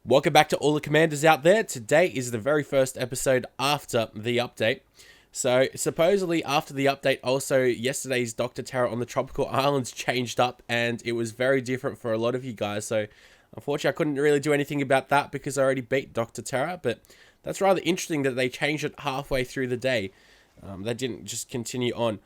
Welcome back to all the commanders out there. Today is the very first episode after the update. So supposedly after the update, also yesterday's Dr. Terra on the tropical islands changed up and it was very different for a lot of you guys. So unfortunately I couldn't really do anything about that because I already beat Dr. Terra, but that's rather interesting that they changed it halfway through the day. They didn't just continue on.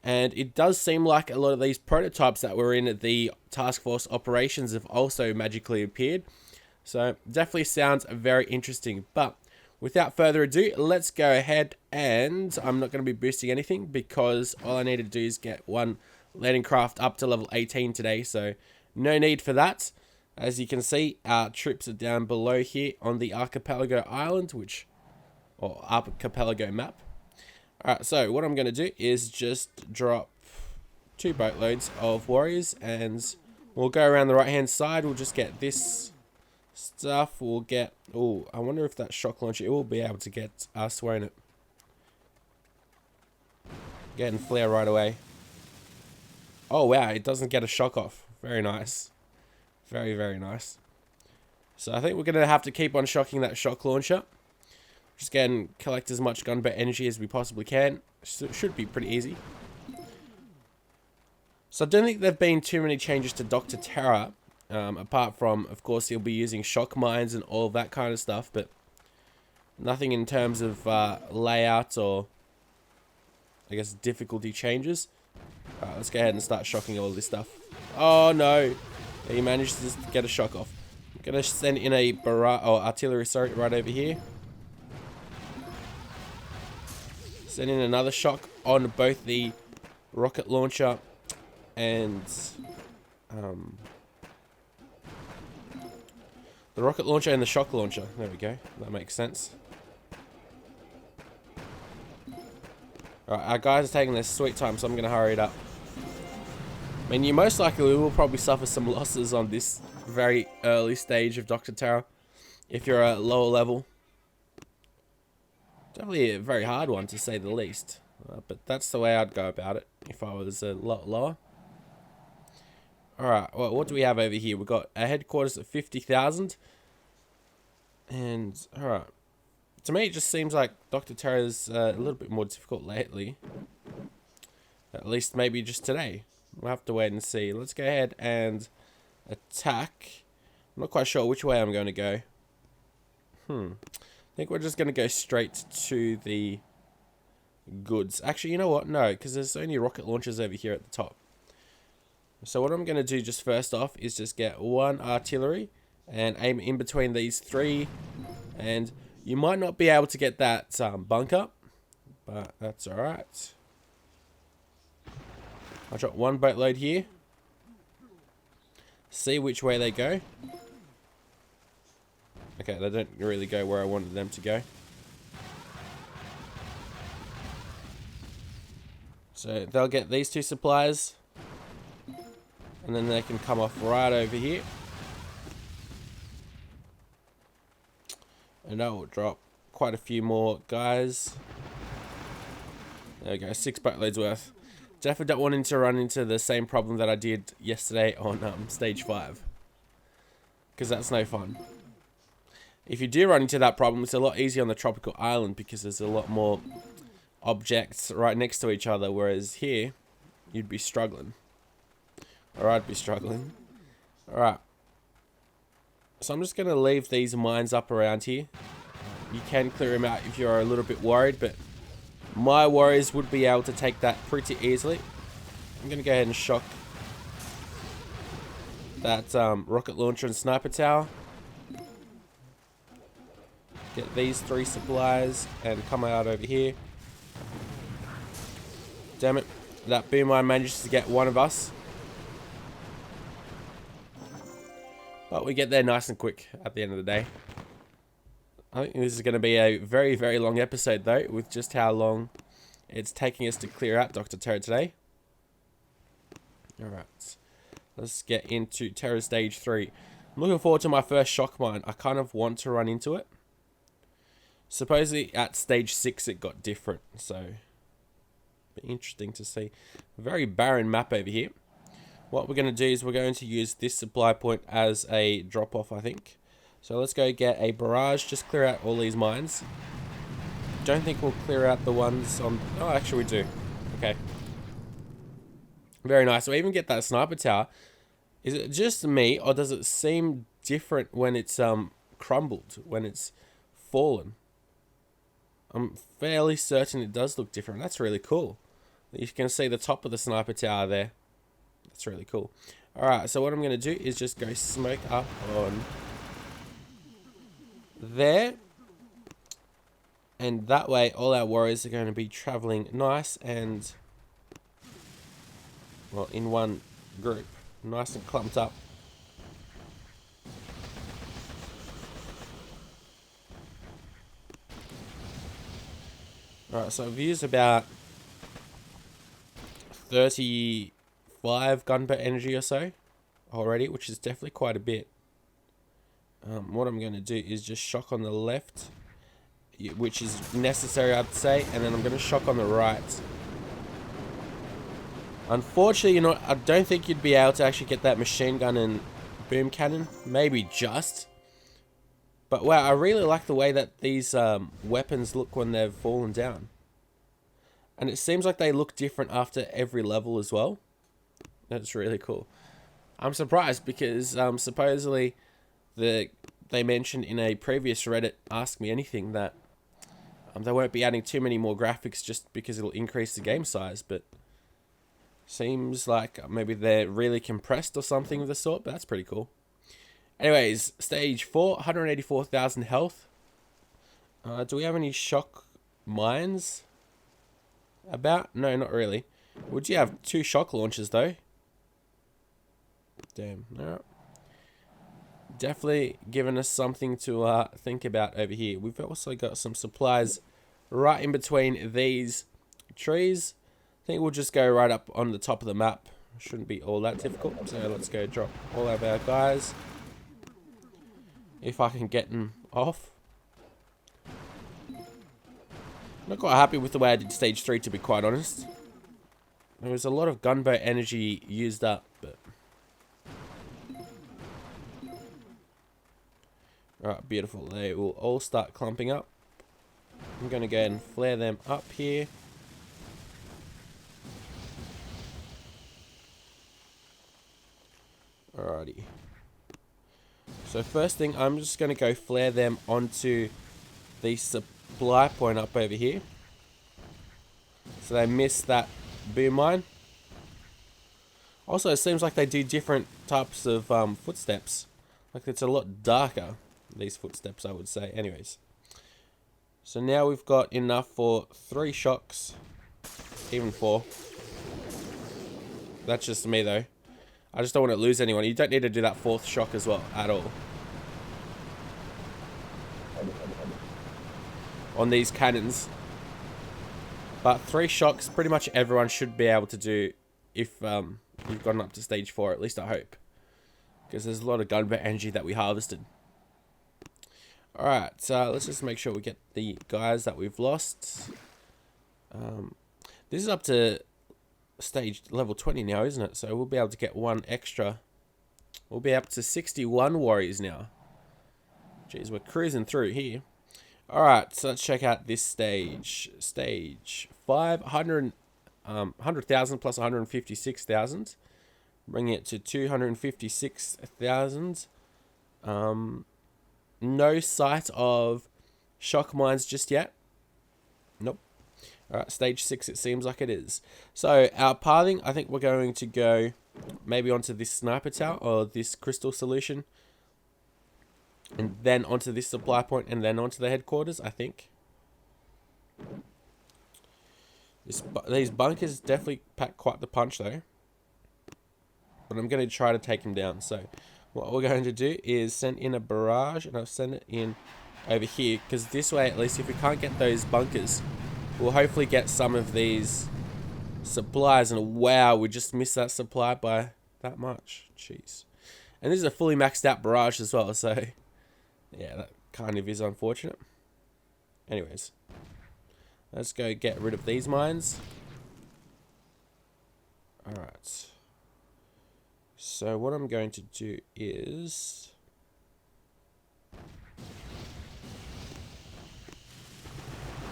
And it does seem like a lot of these prototypes that were in the task force operations have also magically appeared. So definitely sounds very interesting. But without further ado, let's go ahead, and I'm not going to be boosting anything because all I need to do is get one landing craft up to level 18 today. So no need for that. As you can see, our troops are down below here on the archipelago island, or archipelago map. Alright, so what I'm going to do is just drop 2 boatloads of warriors, and we'll go around the right hand side. We'll just get this stuff. We'll get, oh, I wonder if that shock launcher, it will be able to get us, won't it? Getting flare right away. Oh wow, it doesn't get a shock off. Very nice. Very, very nice. So I think we're going to have to keep on shocking that shock launcher. Just collect as much gunboat energy as we possibly can. So it should be pretty easy. So I don't think there have been too many changes to Dr. Terra. Apart from, of course, he'll be using shock mines and all of that kind of stuff. But nothing in terms of layout or, I guess, difficulty changes. Alright, let's go ahead and start shocking all this stuff. Oh no! He managed to get a shock off. I'm going to send in a artillery, sorry, right over here. Send in another shock on both the rocket launcher and the rocket launcher and the shock launcher. There we go. That makes sense. Alright, our guys are taking their sweet time, so I'm going to hurry it up. I mean, you most likely will probably suffer some losses on this very early stage of Dr. Terra if you're a lower level. Definitely a very hard one, to say the least. But that's the way I'd go about it if I was a lot lower. Alright, well, what do we have over here? We've got a headquarters at 50,000. And, alright. To me, it just seems like Dr. Terra's a little bit more difficult lately. At least maybe just today. We'll have to wait and see. Let's go ahead and attack. I'm not quite sure which way I'm going to go. I think we're just going to go straight to the goods. Actually, you know what? No, because there's only rocket launchers over here at the top. So what I'm going to do just first off is just get one artillery and aim in between these 3. And you might not be able to get that bunker, but that's alright. I'll drop 1 boatload here. See which way they go. Okay, they don't really go where I wanted them to go. So they'll get these 2 supplies. And then they can come off right over here. And I will drop quite a few more guys. There we go, 6 boatloads worth. Definitely don't want to run into the same problem that I did yesterday on stage 5. Because that's no fun. If you do run into that problem, it's a lot easier on the tropical island because there's a lot more objects right next to each other, whereas here, you'd be struggling. Or I'd be struggling. Alright. So I'm just going to leave these mines up around here. You can clear them out if you're a little bit worried, but my warriors would be able to take that pretty easily. I'm going to go ahead and shock that rocket launcher and sniper tower. Get these 3 supplies and come out over here. Damn it. That boom mine manages to get one of us. But we get there nice and quick at the end of the day. I think this is going to be a very, very long episode though, with just how long it's taking us to clear out Dr. Terra today. Alright. Let's get into Terra Stage 3. I'm looking forward to my first shock mine. I kind of want to run into it. Supposedly at Stage 6 it got different, so be interesting to see. Very barren map over here. What we're going to do is we're going to use this supply point as a drop-off, I think. So let's go get a barrage. Just clear out all these mines. Don't think we'll clear out the ones on... Oh, actually we do. Okay. Very nice. We even get that sniper tower. Is it just me, or does it seem different when it's crumbled, when it's fallen? I'm fairly certain it does look different. That's really cool. You can see the top of the sniper tower there. That's really cool. Alright, so what I'm going to do is just go smoke up on there. And that way, all our warriors are going to be traveling nice and, well, in one group. Nice and clumped up. Alright, so I've used about 35 gunboat energy or so already, which is definitely quite a bit. What I'm going to do is just shock on the left, which is necessary, I'd say, and then I'm going to shock on the right. Unfortunately, I don't think you'd be able to actually get that machine gun and boom cannon. Maybe just. But wow, I really like the way that these weapons look when they've fallen down. And it seems like they look different after every level as well. That's really cool. I'm surprised because supposedly they mentioned in a previous Reddit Ask Me Anything that they won't be adding too many more graphics just because it'll increase the game size, but seems like maybe they're really compressed or something of the sort, but that's pretty cool. Anyways, stage 4, 184,000 health. Do we have any shock mines about? No, not really. Would you have 2 shock launchers though? Damn, no. Definitely giving us something to think about over here. We've also got some supplies right in between these trees. I think we'll just go right up on the top of the map. Shouldn't be all that difficult. So let's go drop all of our guys. If I can get them off. Not quite happy with the way I did stage 3, to be quite honest. There was a lot of gunboat energy used up, but... Alright, beautiful. They will all start clumping up. I'm going to go ahead and flare them up here. Alrighty. So first thing, I'm just going to go flare them onto the supply point up over here. So they miss that boom mine. Also, it seems like they do different types of footsteps. Like it's a lot darker, these footsteps, I would say. Anyways. So now we've got enough for 3 shocks. Even 4. That's just me though. I just don't want to lose anyone. You don't need to do that 4th shock as well, at all. On these cannons. But 3 shocks, pretty much everyone should be able to do if you've gotten up to stage 4, at least I hope. Because there's a lot of gunboat energy that we harvested. Alright, so let's just make sure we get the guys that we've lost. This is up to stage level 20 now, isn't it? So we'll be able to get 1 extra. We'll be up to 61 warriors now. Jeez, we're cruising through here. Alright, so let's check out this stage. Stage 5, 100,000 plus 156,000. Bringing it to 256,000. No sight of shock mines just yet. Nope. Alright, stage 6 it seems like it is. So, our pathing, I think we're going to go maybe onto this sniper tower or this crystal solution. And then onto this supply point and then onto the headquarters, I think. These bunkers definitely pack quite the punch though. But I'm going to try to take them down. So, what we're going to do is send in a barrage and I'll send it in over here. Because this way, at least, if we can't get those bunkers, we'll hopefully get some of these supplies. And wow, we just missed that supply by that much. Jeez. And this is a fully maxed out barrage as well. So, yeah, that kind of is unfortunate. Anyways. Let's go get rid of these mines. Alright. So what I'm going to do is...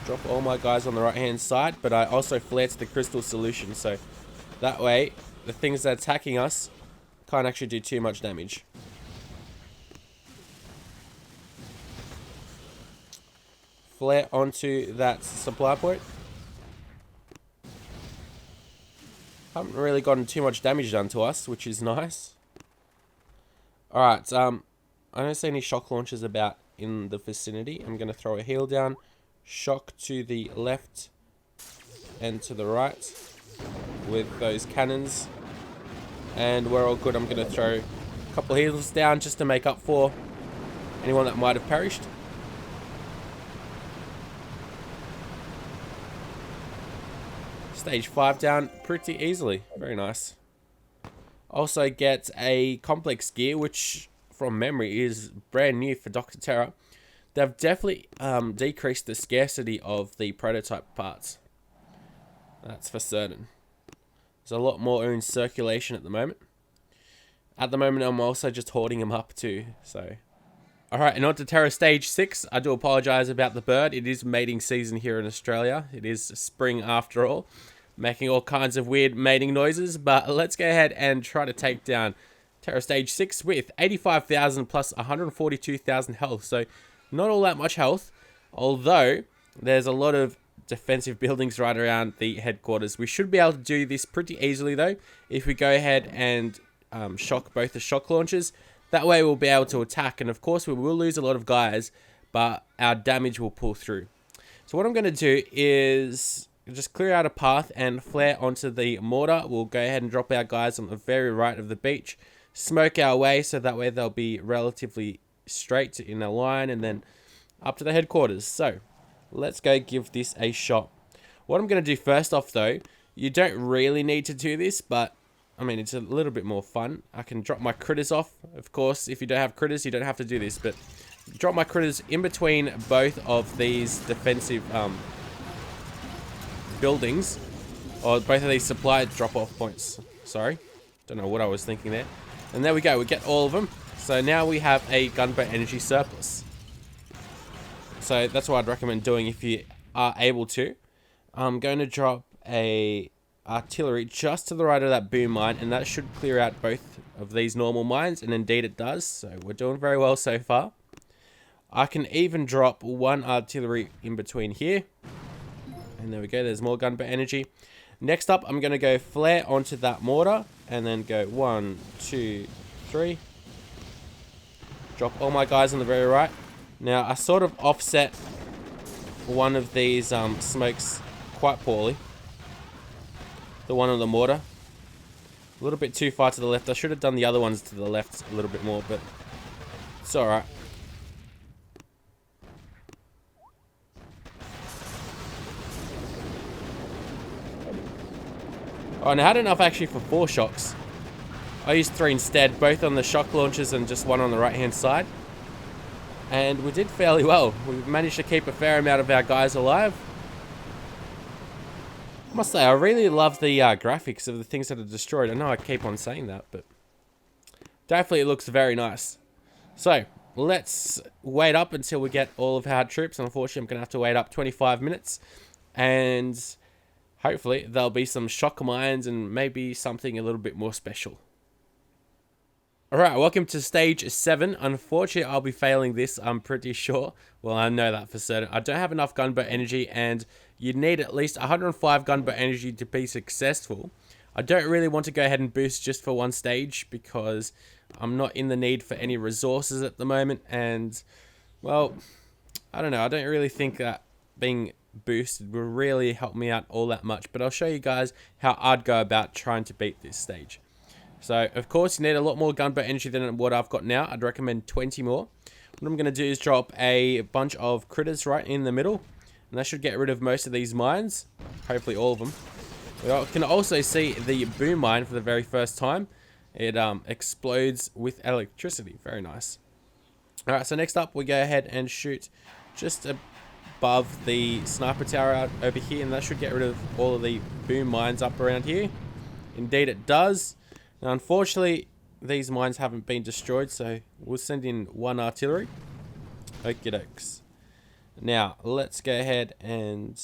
Drop all my guys on the right hand side, but I also flare to the crystal solution, so that way the things that are attacking us can't actually do too much damage. Flare onto that supply point. Haven't really gotten too much damage done to us, which is nice. Alright, I don't see any shock launchers about in the vicinity. I'm going to throw a heal down. Shock to the left and to the right with those cannons. And we're all good. I'm going to throw a couple of heals down just to make up for anyone that might have perished. Stage 5 down pretty easily. Very nice. Also get a complex gear, which from memory is brand new for Dr. Terra. They've definitely decreased the scarcity of the prototype parts. That's for certain. There's a lot more in circulation at the moment. At the moment, I'm also just hoarding them up too. So, alright, and on to Terra Stage 6. I do apologise about the bird. It is mating season here in Australia. It is spring after all. Making all kinds of weird mating noises. But let's go ahead and try to take down Terra Stage 6 with 85,000 plus 142,000 health. So, not all that much health, although there's a lot of defensive buildings right around the headquarters. We should be able to do this pretty easily though, if we go ahead and shock both the shock launchers. That way we'll be able to attack, and of course we will lose a lot of guys, but our damage will pull through. So what I'm going to do is just clear out a path and flare onto the mortar. We'll go ahead and drop our guys on the very right of the beach, smoke our way so that way they'll be relatively straight in a line, and then up to the headquarters. So let's go give this a shot. What I'm going to do first off though, you don't really need to do this, but I mean it's a little bit more fun. I can drop my critters off. Of course, if you don't have critters, you don't have to do this, but drop my critters in between both of these defensive buildings, or both of these supply drop off points. Sorry, don't know what I was thinking there. And there we go, we get all of them. So now we have a gunboat energy surplus. So that's what I'd recommend doing if you are able to. I'm going to drop a artillery just to the right of that boom mine, and that should clear out both of these normal mines, and indeed it does. So we're doing very well so far. I can even drop one artillery in between here. And there we go, there's more gunboat energy. Next up, I'm going to go flare onto that mortar, and then go 1, 2, 3. Drop all my guys on the very right. Now, I sort of offset one of these smokes quite poorly. The one on the mortar. A little bit too far to the left. I should have done the other ones to the left a little bit more, but it's alright. Oh, and I had enough actually for 4 shocks. I used 3 instead, both on the shock launchers and just one on the right hand side. And we did fairly well. We managed to keep a fair amount of our guys alive. I must say, I really love the graphics of the things that are destroyed. I know I keep on saying that, but definitely it looks very nice. So, let's wait up until we get all of our troops. Unfortunately, I'm going to have to wait up 25 minutes. And hopefully, there'll be some shock mines and maybe something a little bit more special. Alright, welcome to stage 7. Unfortunately, I'll be failing this, I'm pretty sure. Well, I know that for certain. I don't have enough gunboat energy, and you need at least 105 gunboat energy to be successful. I don't really want to go ahead and boost just for one stage, because I'm not in the need for any resources at the moment, and, well, I don't know. I don't really think that being boosted will really help me out all that much, but I'll show you guys how I'd go about trying to beat this stage. So, of course, you need a lot more gunboat energy than what I've got now. I'd recommend 20 more. What I'm going to do is drop a bunch of critters right in the middle. And that should get rid of most of these mines. Hopefully all of them. We can also see the boom mine for the very first time. It explodes with electricity. Very nice. Alright, so next up we go ahead and shoot just above the sniper tower out over here. And that should get rid of all of the boom mines up around here. Indeed it does. Now, unfortunately, these mines haven't been destroyed, so we'll send in one artillery. Okie dokes. Now, let's go ahead and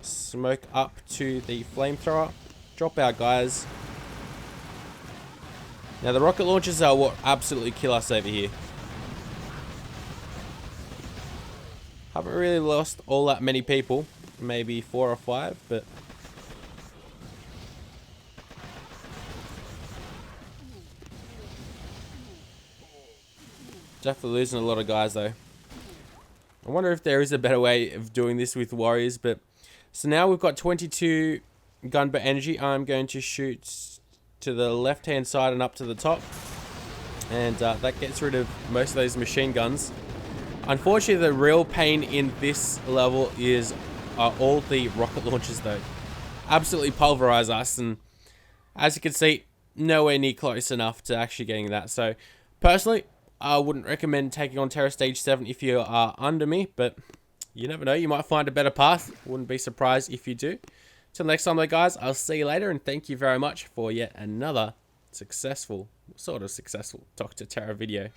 smoke up to the flamethrower. Drop out, guys. Now, the rocket launchers are what absolutely kill us over here. Haven't really lost all that many people. Maybe 4 or 5, but... definitely losing a lot of guys, though. I wonder if there is a better way of doing this with warriors, but... so now we've got 22 gunboat energy. I'm going to shoot to the left-hand side and up to the top. And that gets rid of most of those machine guns. Unfortunately, the real pain in this level is all the rocket launchers, though. Absolutely pulverize us, and as you can see, nowhere near close enough to actually getting that. So, personally, I wouldn't recommend taking on Terror Stage 7 if you are under me, but you never know, you might find a better path. Wouldn't be surprised if you do. Till next time, though, guys, I'll see you later, and thank you very much for yet another successful, sort of successful Dr. Terror video.